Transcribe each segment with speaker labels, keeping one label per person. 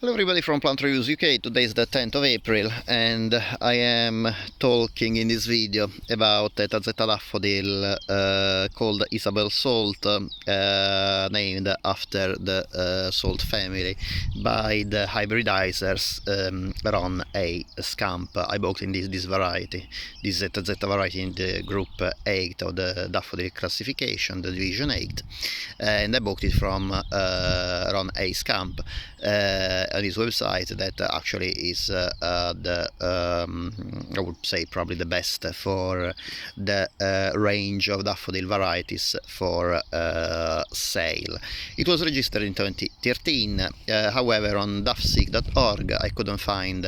Speaker 1: Hello everybody from Plant Reviews UK. Today is the 10th of April and I am talking in this video about a tazetta daffodil called Isobel Salt, named after the salt family by the hybridizers Ron A. Scamp. I bought in this variety. This is a tazetta variety in the group 8 of the daffodil classification, the division 8, and I bought it from Ron A. Scamp on his website. That actually is I would say probably the best for the range of daffodil varieties for sale. It was registered in 2013. However, on daffseek.org I couldn't find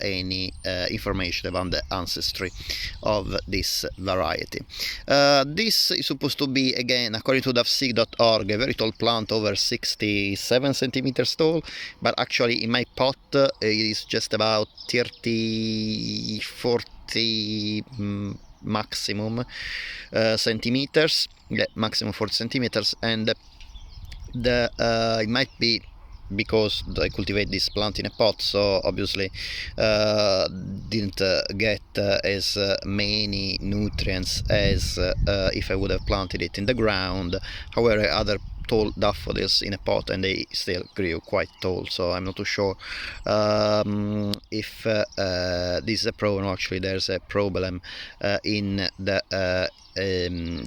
Speaker 1: any information about the ancestry of this variety. This is supposed to be, again, according to daffseek.org, a very tall plant, over 67 centimeters tall, but actually in my pot it is just about 40 maximum centimeters, yeah, maximum 40 centimeters, and it might be because I cultivate this plant in a pot, so obviously didn't get as many nutrients as if I would have planted it in the ground. However, other tall daffodils in a pot and they still grew quite tall, so I'm not too sure if this is a problem. Actually, there's a problem in the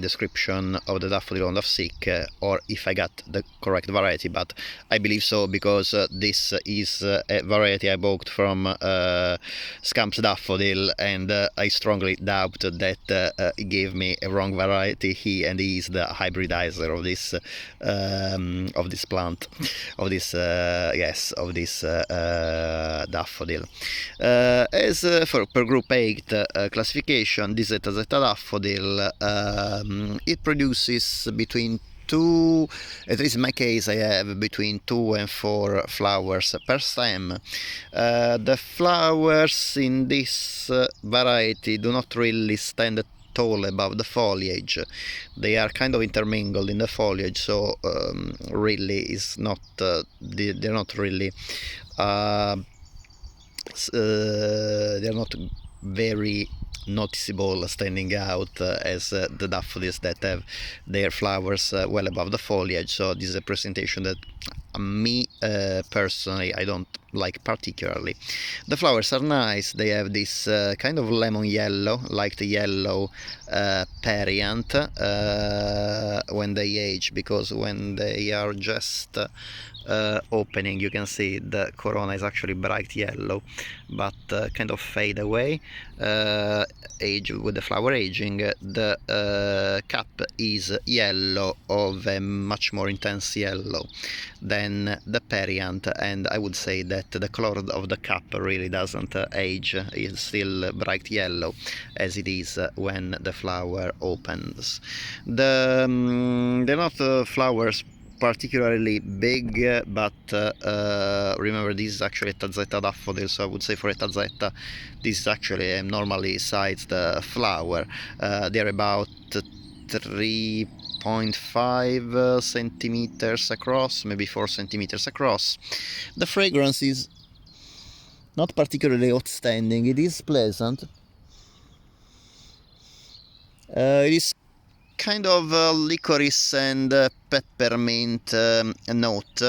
Speaker 1: description of the daffodil on Daffseek, or if I got the correct variety, but I believe so, because this is a variety I bought from Scamp's Daffodil, and I strongly doubt that he gave me a wrong variety. He is the hybridizer of this plant, of this daffodil. As for per group 8 classification, this is a tazetta daffodil. It produces between two, at least in my case, I have between 2 and 4 flowers per stem. The flowers in this variety do not really stand tall above the foliage. They are kind of intermingled in the foliage, so really is not they're not really they're not very noticeable, standing out as the daffodils that have their flowers well above the foliage. So this is a presentation that me personally I don't like particularly. The flowers are nice. They have this kind of lemon yellow, like the yellow perianth when they age, because when they are just opening, you can see the corona is actually bright yellow, but kind of fade away age with the flower aging. The cap is yellow, of a much more intense yellow than the perianth, and I would say that the color of the cap really doesn't age. It's still bright yellow as it is when the flower opens. They're not flowers particularly big, but remember, this is actually a tazetta daffodil, so I would say for a tazetta this is actually a normally sized flower. They're about 3.5 centimeters across, maybe 4 centimeters across. The fragrance is not particularly outstanding. It is pleasant. It is kind of licorice and peppermint note.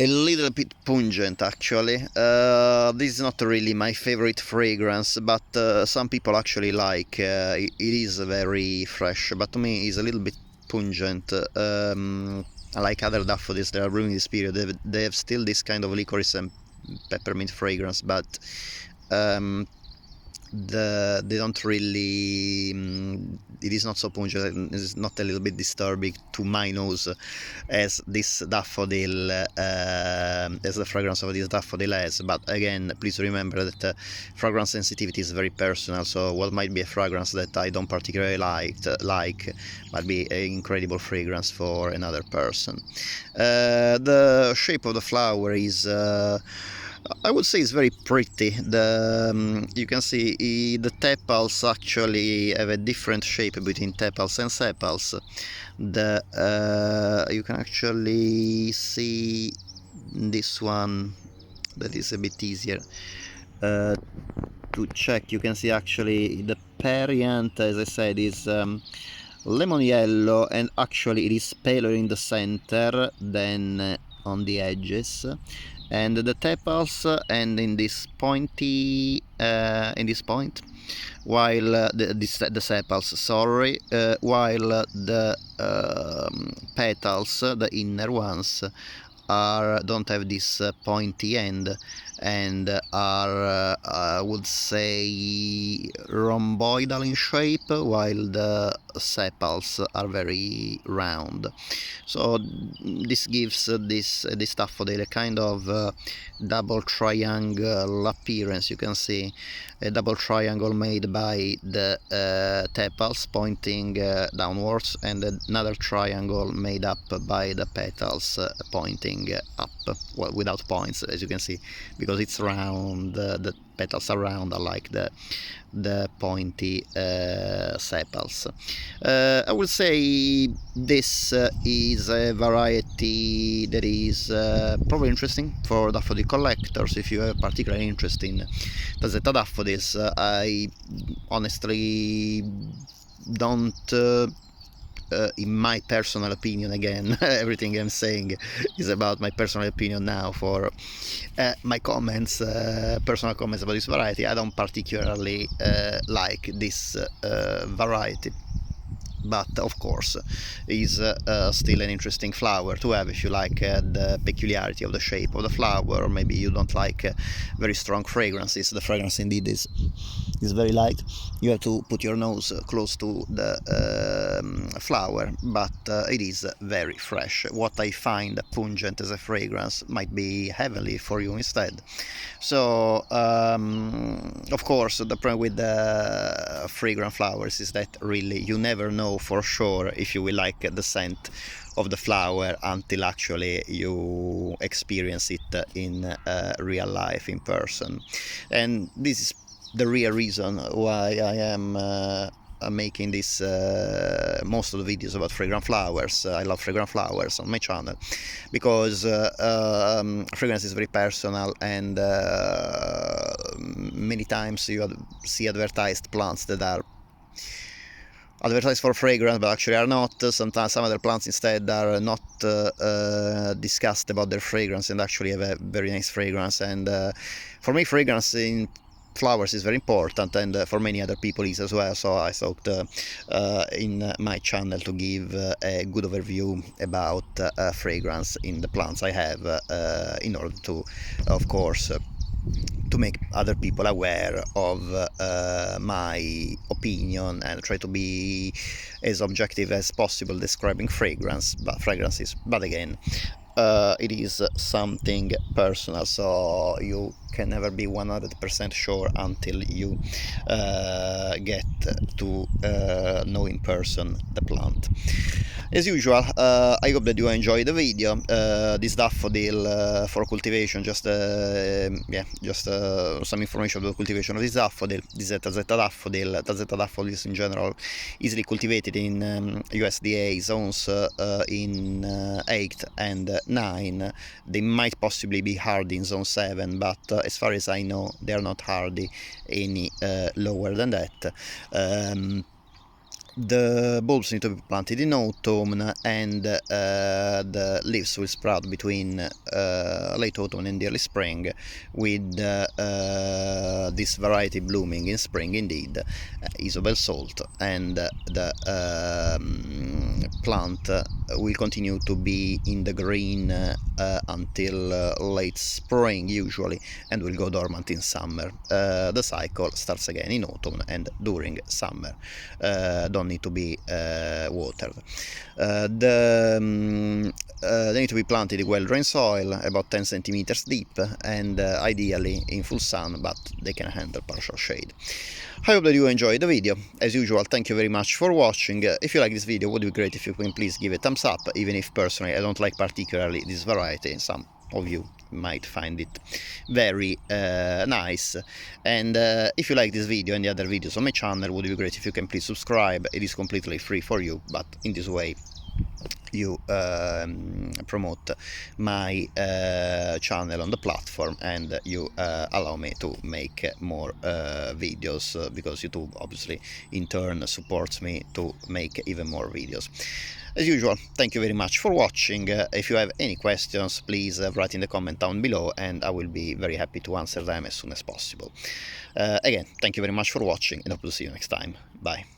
Speaker 1: A little bit pungent, actually. This is not really my favorite fragrance, but some people actually like. It is very fresh, but to me it's a little bit pungent. Like other daffodils that are brewing this period, they have still this kind of licorice and peppermint fragrance, but they don't really. It is not so pungent. It's not a little bit disturbing to my nose as this daffodil, as the fragrance of this daffodil has. But again, please remember that fragrance sensitivity is very personal. So what might be a fragrance that I don't particularly like might be an incredible fragrance for another person. The shape of the flower is I would say it's very pretty. You can see the tepals actually have a different shape between tepals and sepals. You can actually see this one, that is a bit easier to check. You can see actually the perianth, as I said, is lemon yellow, and actually it is paler in the center than on the edges, and the tepals end in this pointy in this point, while the sepals, sorry, while the petals, the inner ones, don't have this pointy end, and are I would say rhomboidal in shape, while the sepals are very round. So this gives this daffodil a kind of double triangle appearance. You can see a double triangle made by the tepals pointing downwards, and another triangle made up by the petals pointing up, well, without points, as you can see, because it's round. The petals are round, unlike the pointy sepals. I would say this is a variety that is probably interesting for daffodil collectors. If you have particular interest in tazetta daffodils, I honestly don't in my personal opinion, again, everything I'm saying is about my personal opinion now. For my comments, personal comments about this variety, I don't particularly like this variety, but of course is still an interesting flower to have if you like the peculiarity of the shape of the flower, or maybe you don't like very strong fragrances. The fragrance indeed is very light. You have to put your nose close to the flower, but it is very fresh. What I find pungent as a fragrance might be heavenly for you instead. So of course the problem with the fragrant flowers is that really you never know for sure if you will like the scent of the flower until actually you experience it in real life, in person. And this is the real reason why I am making this most of the videos about fragrant flowers. I love fragrant flowers on my channel because fragrance is very personal, and many times you see advertised plants that are advertised for fragrance but actually are not. Sometimes some other plants instead are not discussed about their fragrance and actually have a very nice fragrance. And for me, fragrance in flowers is very important, and for many other people is as well. So I thought in my channel to give a good overview about fragrance in the plants I have, in order to, of course, to make other people aware of my opinion, and try to be as objective as possible describing fragrances. But again, it is something personal, so you can never be 100% sure until you get to know in person the plant. As usual, I hope that you enjoy the video. This daffodil for cultivation, just some information about cultivation of this daffodil. This is a tazetta daffodil. Tazetta daffodils in general easily cultivated in USDA zones in 8 and 9. They might possibly be hardy in zone 7, but as far as I know, they are not hardy any lower than that. The bulbs need to be planted in autumn, and the leaves will sprout between late autumn and early spring, with this variety blooming in spring indeed, Isobel Salt. And the plant will continue to be in the green until late spring usually, and will go dormant in summer. The cycle starts again in autumn and during summer. Don't need to be watered. They need to be planted in well-drained soil, about 10 centimeters deep, and ideally in full sun, but they can handle partial shade. I hope that you enjoyed the video. As usual, thank you very much for watching. If you like this video, it would be great if you can please give it a thumbs up, even if personally I don't like particularly this variety. Some of you might find it very nice. And if you like this video and the other videos on my channel, it would be great if you can please subscribe. It is completely free for you, but in this way you promote my channel on the platform, and you allow me to make more videos, because YouTube obviously in turn supports me to make even more videos. As usual, thank you very much for watching. If you have any questions, please write in the comment down below, and I will be very happy to answer them as soon as possible. Again, thank you very much for watching, and hope to see you next time. Bye.